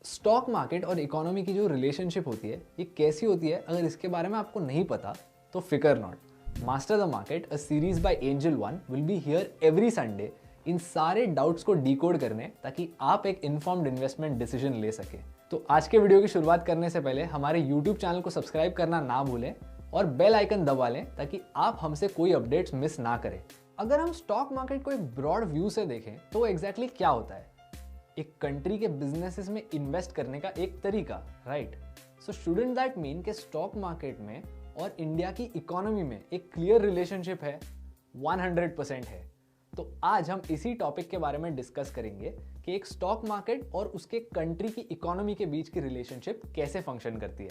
Stock market और economy की जो रिलेशनशिप होती है ये कैसी होती है, अगर इसके बारे में आपको नहीं पता तो फिकर not. Master the market, a series by Angel One, will be here every Sunday इन सारे डाउट्स को डिकोड करने, ताकि आप एक इन्फॉर्म्ड इन्वेस्टमेंट डिसीजन ले सके। तो आज के वीडियो की शुरुआत करने से पहले हमारे यूट्यूब चैनल को सब्सक्राइब करना ना भूलें और बेल आइकन दबा लें ताकि आप हमसे कोई अपडेट्स मिस ना करें। अगर हम स्टॉक मार्केट को एक ब्रॉड व्यू से देखें तो एग्जैक्टली क्या होता है? एक कंट्री के बिजनेसेस में इन्वेस्ट करने का एक तरीका, right? So shouldn't that mean कि स्टॉक मार्केट में और इंडिया की इकोनॉमी में एक क्लियर रिलेशनशिप है? 100% है। तो आज हम इसी टॉपिक के बारे में डिस्कस करेंगे कि एक स्टॉक मार्केट और उसके कंट्री की इकोनॉमी के बीच की रिलेशनशिप कैसे फंक्शन करती है।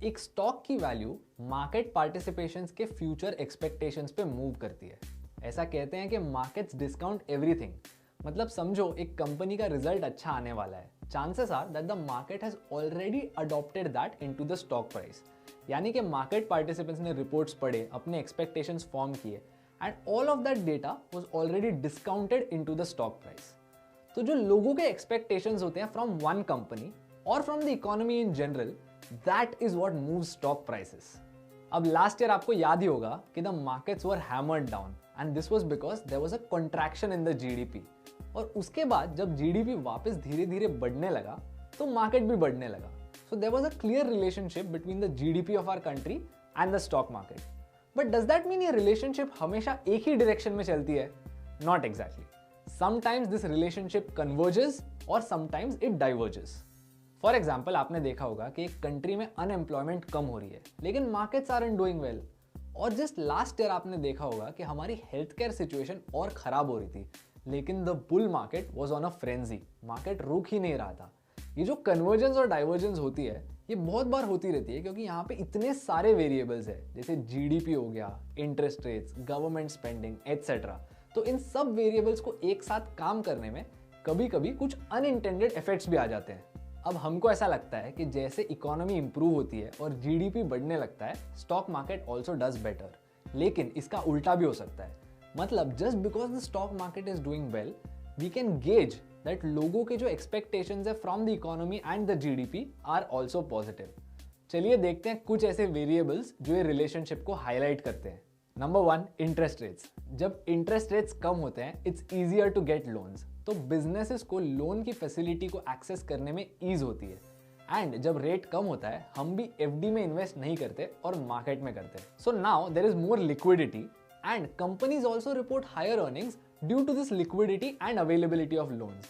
एक स्टॉक की वैल्यू मार्केट पार्टिसिपेशंस के फ्यूचर एक्सपेक्टेशंस पे मूव करती है। ऐसा कहते हैं कि मार्केट्स डिस्काउंट एवरीथिंग। मतलब समझो एक कंपनी का रिजल्ट अच्छा आने वाला है, chances are that the market has already adopted that into the stock price. यानी कि मार्केट पार्टिसिपेंट्स ने रिपोर्ट्स पढ़े, अपने एक्सपेक्टेशंस फॉर्म किए and all of that data was already discounted into the stock price. तो जो लोगों के एक्सपेक्टेशंस होते हैं फ्रॉम वन कंपनी और from the economy in general, that is what moves stock prices. अब लास्ट ईयर आपको याद ही होगा कि the markets were hammered down and this was because there was a contraction in the GDP. और उसके बाद जब जीडीपी वापस धीरे धीरे बढ़ने लगा तो मार्केट भी बढ़ने लगा। So there was a clear relationship between the GDP of our country and the stock market. But does that mean ये रिलेशनशिप हमेशा एक ही डायरेक्शन में चलती है? Not exactly. Sometimes this relationship converges और sometimes it diverges. For example, आपने देखा होगा कि एक कंट्री में अनएम्प्लॉयमेंट कम हो रही है लेकिन मार्केट्स आरंट डूइंग वेल। और जस्ट लास्ट ईयर आपने देखा होगा कि हमारी हेल्थ केयर सिचुएशन और खराब हो रही थी लेकिन the bull market was on a frenzy. Market रुक ही नहीं रहा था। ये जो कन्वर्जेंस और डाइवर्जेंस होती है ये बहुत बार होती रहती है क्योंकि यहाँ पे इतने सारे वेरिएबल्स है, जैसे जीडीपी हो गया, interest rates, government spending etcetera. तो इन सब वेरिएबल्स को एक साथ काम करने में कभी कभी कुछ अनइंटेंडेड इफेक्ट्स भी आ जाते हैं। अब हमको ऐसा लगता है कि जैसे इकोनॉमी इंप्रूव होती है और जीडीपी बढ़ने लगता है, stock market also does better. लेकिन इसका उल्टा भी हो सकता है। मतलब just because the stock market is doing well, we can gauge that लोगों के जो एक्सपेक्टेशंस है from the economy and the GDP are also positive. चलिए देखते हैं कुछ ऐसे वेरिएबल्स जो ये रिलेशनशिप को हाईलाइट करते हैं। Number 1, interest rates. जब इंटरेस्ट रेट्स कम होते हैं, it's easier to get loans. तो बिजनेसेस को लोन की फैसिलिटी को एक्सेस करने में ईज होती है। एंड जब रेट कम होता है, हम भी एफडी में इन्वेस्ट नहीं करते और मार्केट में करते। So now there is more liquidity and companies also report higher earnings due to this liquidity and availability of loans.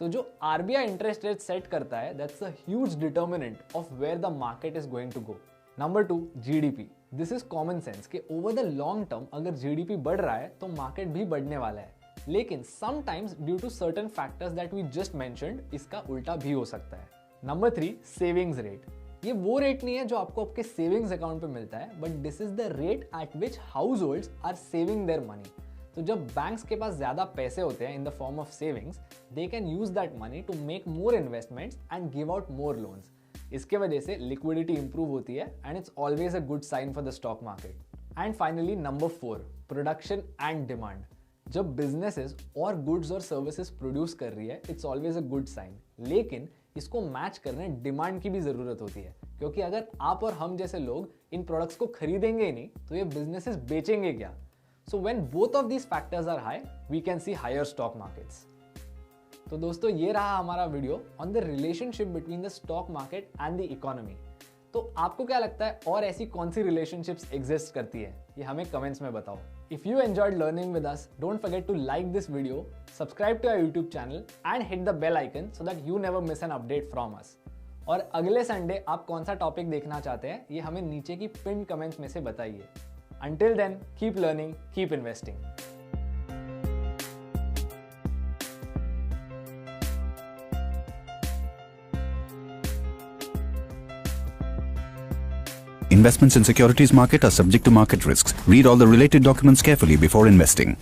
तो जो RBI interest rate set करता है, that's a huge determinant of where the market is going to go. Number 2, GDP. This is common sense कि over the long term अगर GDP बढ़ रहा है तो मार्केट भी बढ़ने वाला है। लेकिन sometimes due to certain factors that we just mentioned, इसका उल्टा भी हो सकता है। Number 3, savings rate. ये वो रेट नहीं है जो आपको आपके सेविंग्स अकाउंट पे मिलता है, but this is the rate at which households are saving their money. तो जब बैंक्स के पास ज्यादा पैसे होते हैं in the form of savings, they can use that money to make more investments and give out more loans. इसके वजह से लिक्विडिटी इंप्रूव होती है and it's always a good sign for the stock market. And finally number 4, production and demand. जब businesses और goods और services produce कर रही है, it's always a good sign. लेकिन इसको मैच करने डिमांड की भी जरूरत होती है, क्योंकि अगर आप और हम जैसे लोग इन प्रोडक्ट्स को खरीदेंगे ही नहीं तो ये बिजनेसेस बेचेंगे क्या? So when both of these factors are high, we can see higher stock markets. तो दोस्तों, ये रहा हमारा video on the relationship between the stock market and the economy. तो आपको क्या लगता है और ऐसी कौन सी रिलेशनशिप्स एग्जिस्ट करती है? ये हमें कमेंट्स में बताओ। If you enjoyed learning with us, don't forget to like this video, subscribe to our YouTube channel and hit the bell icon so that you never miss an update from us. और अगले Sunday आप कौन सा topic देखना चाहते हैं ये हमें नीचे की पिन कमेंट्स में से बताइए। Until then, keep learning, keep investing. Investments in securities market are subject to market risks. Read all the related documents carefully before investing.